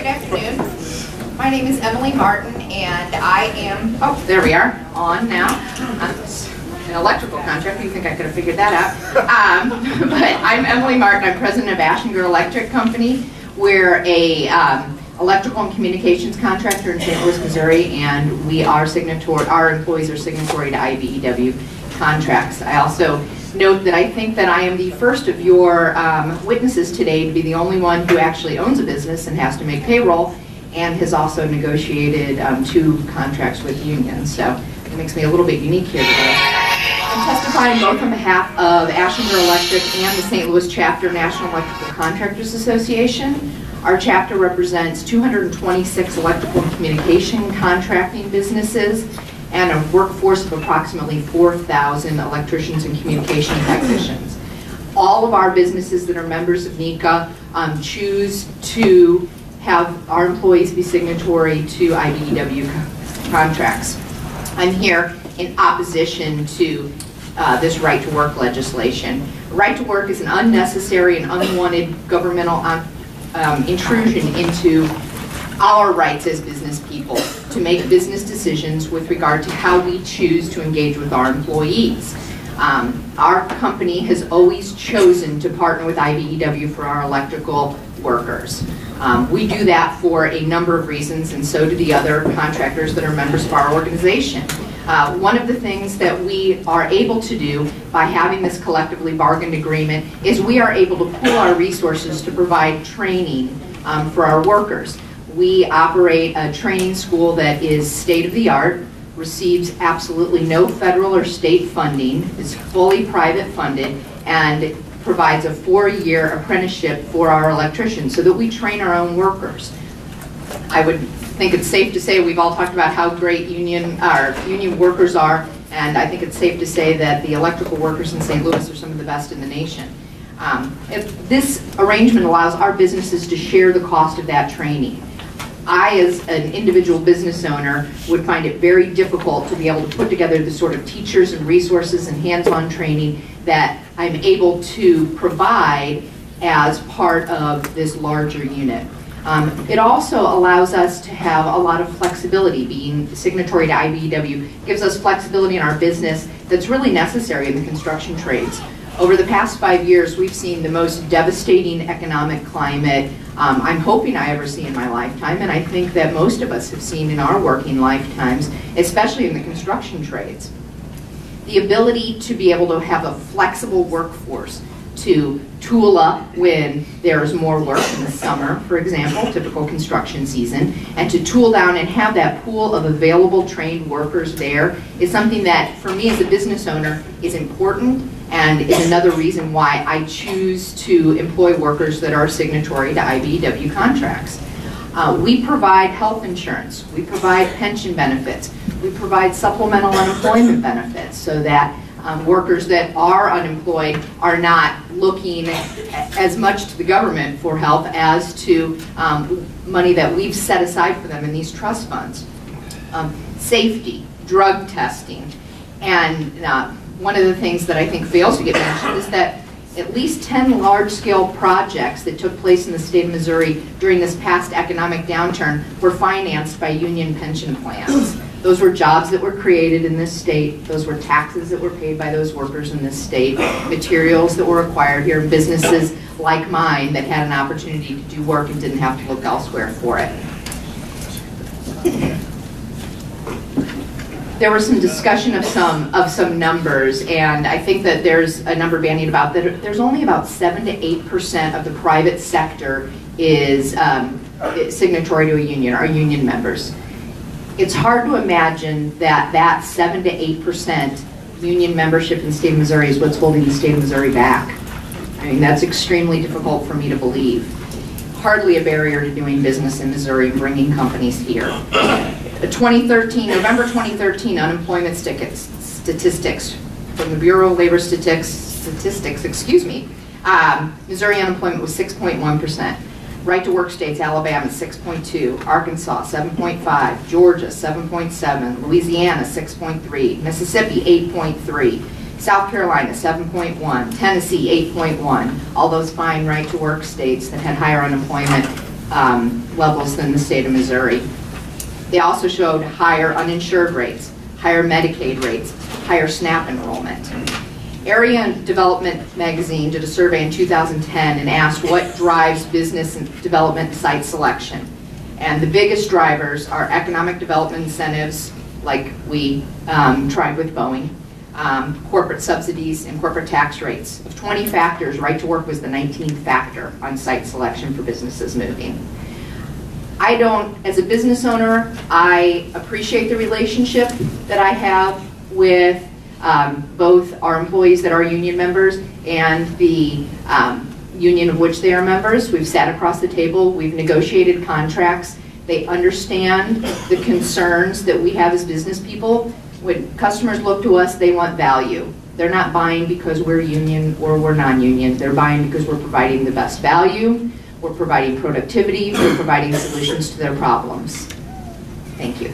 afternoon. My name is Emily Martin, and I am, oh, there we are, on now. I'm an electrical contractor. You think I could have figured that out. But I'm Emily Martin. I'm president of Aschinger Electric Company. We're a electrical and communications contractor in St. Louis, Missouri, and we are our employees are signatory to IBEW contracts. I also note that I think that I am the first of your witnesses today to be the only one who actually owns a business and has to make payroll, and has also negotiated 2 contracts with unions. So it makes me a little bit unique here today. I'm testifying both on behalf of Aschinger Electric and the St. Louis chapter National Electrical Contractors Association. Our chapter represents 226 electrical and communication contracting businesses and a workforce of approximately 4,000 electricians and communication technicians. All of our businesses that are members of NECA choose to have our employees be signatory to IBEW contracts. I'm here in opposition to this right-to-work legislation. Right-to-work is an unnecessary and unwanted governmental intrusion into our rights as business people to make business decisions with regard to how we choose to engage with our employees. Our company has always chosen to partner with IBEW for our electrical workers. We do that for a number of reasons, and so do the other contractors that are members of our organization. One of the things that we are able to do by having this collectively bargained agreement is we are able to pool our resources to provide training for our workers. We operate a training school that is state-of-the-art, receives absolutely no federal or state funding, is fully private funded, and provides a 4-year apprenticeship for our electricians so that we train our own workers. I would think it's safe to say we've all talked about how great union workers are, and I think it's safe to say that the electrical workers in St. Louis are some of the best in the nation. This arrangement allows our businesses to share the cost of that training. I, as an individual business owner, would find it very difficult to be able to put together the sort of teachers and resources and hands-on training that I'm able to provide as part of this larger unit. It also allows us to have a lot of flexibility. Being signatory to IBEW gives us flexibility in our business that's really necessary in the construction trades. Over the past 5 years, we've seen the most devastating economic climate I'm hoping I ever see in my lifetime, and I think that most of us have seen in our working lifetimes, especially in the construction trades. The ability to be able to have a flexible workforce, to tool up when there's more work in the summer, for example, typical construction season, and to tool down and have that pool of available trained workers there is something that, for me as a business owner, is important and is another reason why I choose to employ workers that are signatory to IBEW contracts. We provide health insurance, we provide pension benefits, we provide supplemental unemployment benefits so that workers that are unemployed are not looking as much to the government for help as to money that we've set aside for them in these trust funds. Safety, drug testing, and one of the things that I think fails to get mentioned is that at least 10 large-scale projects that took place in the state of Missouri during this past economic downturn were financed by union pension plans. Those were jobs that were created in this state. Those were taxes that were paid by those workers in this state, materials that were acquired here, and businesses like mine that had an opportunity to do work and didn't have to look elsewhere for it. There was some discussion of some numbers, and I think that there's a number bandied about that there's only about 7 to 8% of the private sector is signatory to a union, our union members. It's hard to imagine that 7 to 8% union membership in the state of Missouri is what's holding the state of Missouri back. I mean, that's extremely difficult for me to believe. Hardly a barrier to doing business in Missouri, bringing companies here. November 2013 unemployment statistics from the Bureau of Labor Statistics, excuse me, Missouri unemployment was 6.1%. Right-to-work states, Alabama 6.2, Arkansas 7.5, Georgia 7.7, Louisiana 6.3, Mississippi 8.3, South Carolina 7.1, Tennessee 8.1, all those fine right-to-work states that had higher unemployment. levels than the state of Missouri. They also showed higher uninsured rates, higher Medicaid rates, higher SNAP enrollment. Area Development Magazine did a survey in 2010 and asked what drives business development site selection. And the biggest drivers are economic development incentives, like we tried with Boeing, corporate subsidies, and corporate tax rates. Of 20 factors, right to work was the 19th factor on site selection for businesses moving. As a business owner, I appreciate the relationship that I have with both our employees that are union members and the union of which they are members. We've sat across the table, we've negotiated contracts. They understand the concerns that we have as business people. When customers look to us, they want value. They're not buying because we're union or we're non-union. They're buying because we're providing the best value, we're providing productivity, we're providing solutions to their problems. Thank you.